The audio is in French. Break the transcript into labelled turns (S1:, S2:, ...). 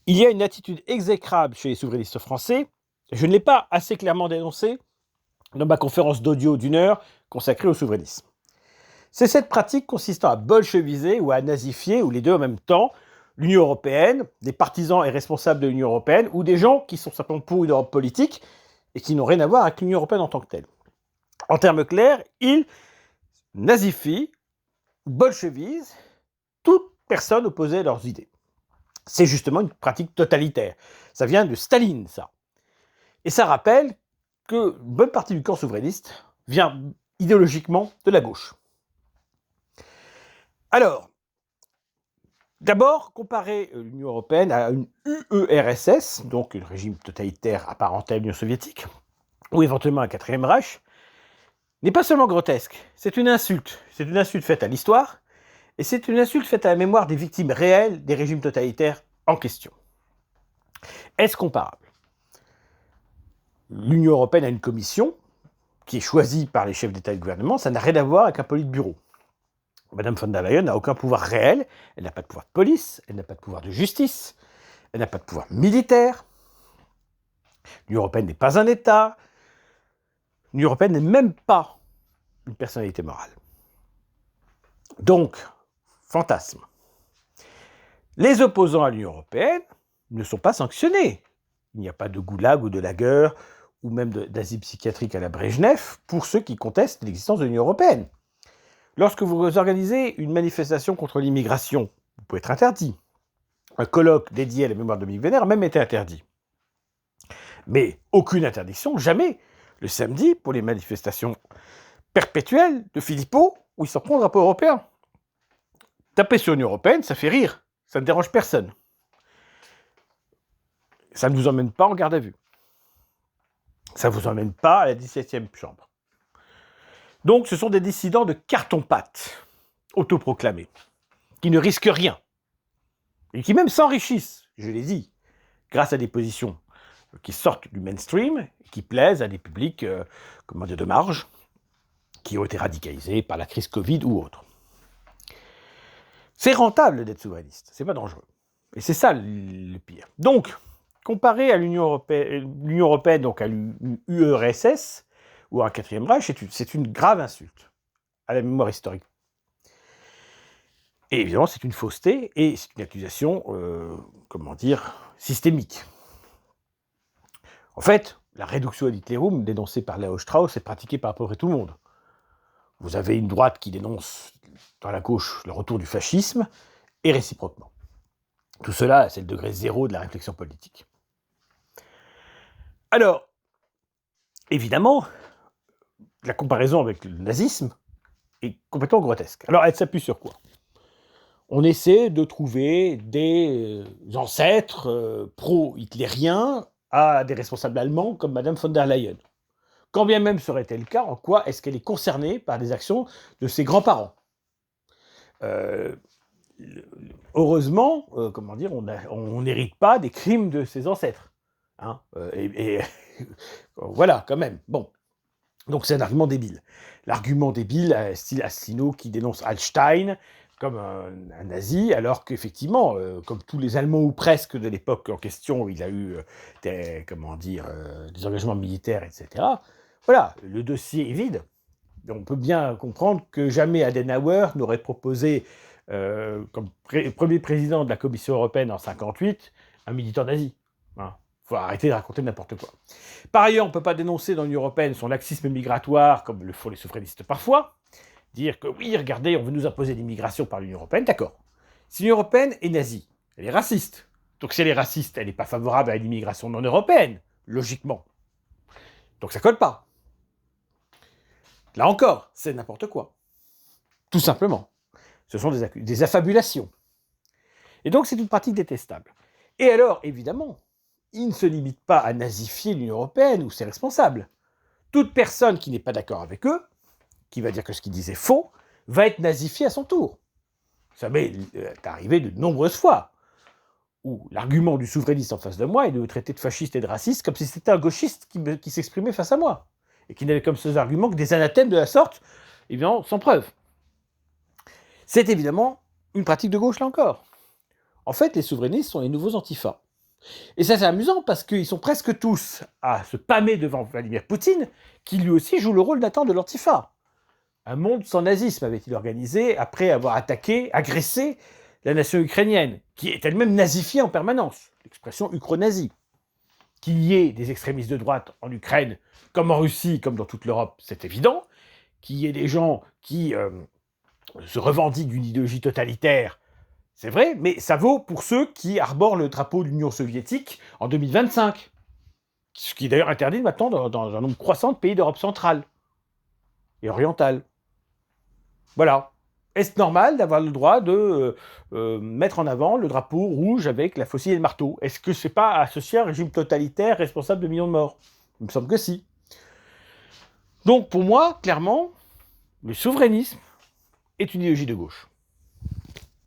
S1: Il y a une attitude exécrable chez les souverainistes français. Je ne l'ai pas assez clairement dénoncée dans ma conférence d'audio d'1 heure consacrée au souverainisme. C'est cette pratique consistant à bolcheviser ou à nazifier, ou les deux en même temps, l'Union européenne, des partisans et responsables de l'Union européenne, ou des gens qui sont simplement pour une Europe politique et qui n'ont rien à voir avec l'Union européenne en tant que telle. En termes clairs, ils nazifient, bolchevisent toute personne opposée à leurs idées. C'est justement une pratique totalitaire. Ça vient de Staline, ça. Et ça rappelle que une bonne partie du camp souverainiste vient idéologiquement de la gauche. Alors, d'abord, comparer l'Union européenne à une UERSS, donc un régime totalitaire apparenté à l'Union soviétique, ou éventuellement un quatrième Reich, n'est pas seulement grotesque, c'est une insulte. C'est une insulte faite à l'histoire, et c'est une insulte faite à la mémoire des victimes réelles des régimes totalitaires en question. Est-ce comparable? L'Union européenne a une commission qui est choisie par les chefs d'État et de gouvernement, ça n'a rien à voir avec un politburo. Madame von der Leyen n'a aucun pouvoir réel, elle n'a pas de pouvoir de police, elle n'a pas de pouvoir de justice, elle n'a pas de pouvoir militaire. L'Union européenne n'est pas un État. L'Union européenne n'est même pas une personnalité morale. Donc, fantasme. Les opposants à l'Union européenne ne sont pas sanctionnés. Il n'y a pas de goulag ou de lager ou même d'asile psychiatrique à la Brejnev pour ceux qui contestent l'existence de l'Union européenne. Lorsque vous organisez une manifestation contre l'immigration, vous pouvez être interdit. Un colloque dédié à la mémoire de Dominique Vénère a même été interdit. Mais aucune interdiction, jamais, le samedi, pour les manifestations perpétuelles de Philippot, où ils s'en prend au drapeau européen. Taper sur l'Union européenne, ça fait rire, ça ne dérange personne. Ça ne vous emmène pas en garde à vue. Ça ne vous emmène pas à la 17e chambre. Donc ce sont des dissidents de carton-pâte, autoproclamés, qui ne risquent rien, et qui même s'enrichissent, je l'ai dit, grâce à des positions qui sortent du mainstream, qui plaisent à des publics de marge, qui ont été radicalisés par la crise Covid ou autre. C'est rentable d'être souverainiste, c'est pas dangereux. Et c'est ça le pire. Donc, comparé à l'Union européenne, donc à l'URSS, ou à un quatrième Reich, c'est une grave insulte à la mémoire historique. Et évidemment, c'est une fausseté, et c'est une accusation, systémique. En fait, la réduction ad Hitlerum, dénoncée par Leo Strauss, est pratiquée par à peu près tout le monde. Vous avez une droite qui dénonce dans la gauche le retour du fascisme, et réciproquement. Tout cela, c'est le degré zéro de la réflexion politique. Alors, évidemment, la comparaison avec le nazisme est complètement grotesque. Alors, elle s'appuie sur quoi? On essaie de trouver des ancêtres pro-hitlériens à des responsables allemands comme Madame von der Leyen. Quand bien même serait-elle le cas, en quoi est-ce qu'elle est concernée par des actions de ses grands-parents? Heureusement, on n'hérite pas des crimes de ses ancêtres. Hein, voilà, quand même. Bon. Donc c'est un argument débile. L'argument débile, style Asselineau qui dénonce Hallstein comme un nazi, alors qu'effectivement, comme tous les Allemands ou presque de l'époque en question, il a eu des engagements militaires, etc. Voilà, le dossier est vide. On peut bien comprendre que jamais Adenauer n'aurait proposé, comme premier président de la Commission européenne en 1958, un militant nazi. Hein. Faut arrêter de raconter n'importe quoi. Par ailleurs, on ne peut pas dénoncer dans l'Union européenne son laxisme migratoire, comme le font les souverainistes parfois. Dire que oui, regardez, on veut nous imposer l'immigration par l'Union européenne, d'accord. Si l'Union européenne est nazie, elle est raciste. Donc si elle est raciste, elle n'est pas favorable à l'immigration non européenne, logiquement. Donc ça colle pas. Là encore, c'est n'importe quoi. Tout simplement. Ce sont des affabulations. Et donc c'est une pratique détestable. Et alors, évidemment, il ne se limite pas à nazifier l'Union européenne ou ses responsables. Toute personne qui n'est pas d'accord avec eux, qui va dire que ce qu'ils disent est faux, va être nazifiée à son tour. Ça m'est arrivé de nombreuses fois, où l'argument du souverainiste en face de moi est de me traiter de fasciste et de raciste comme si c'était un gauchiste qui s'exprimait face à moi, et qui n'avait comme seul argument que des anathèmes de la sorte, évidemment sans preuve. C'est évidemment une pratique de gauche là encore. En fait, les souverainistes sont les nouveaux antifas. Et ça, c'est amusant parce qu'ils sont presque tous à se pâmer devant Vladimir Poutine, qui lui aussi joue le rôle d'Natan de l'Antifa. Un monde sans nazisme avait-il organisé après avoir agressé la nation ukrainienne, qui est elle-même nazifiée en permanence, l'expression ukro-nazie. Qu'il y ait des extrémistes de droite en Ukraine, comme en Russie, comme dans toute l'Europe, c'est évident. Qu'il y ait des gens qui se revendiquent d'une idéologie totalitaire, c'est vrai, mais ça vaut pour ceux qui arborent le drapeau de l'Union soviétique en 2025. Ce qui est d'ailleurs interdit maintenant dans un nombre croissant de pays d'Europe centrale et orientale. Voilà. Est-ce normal d'avoir le droit de mettre en avant le drapeau rouge avec la faucille et le marteau? Est-ce que c'est pas associé à un régime totalitaire responsable de millions de morts? Il me semble que si. Donc pour moi, clairement, le souverainisme est une idéologie de gauche.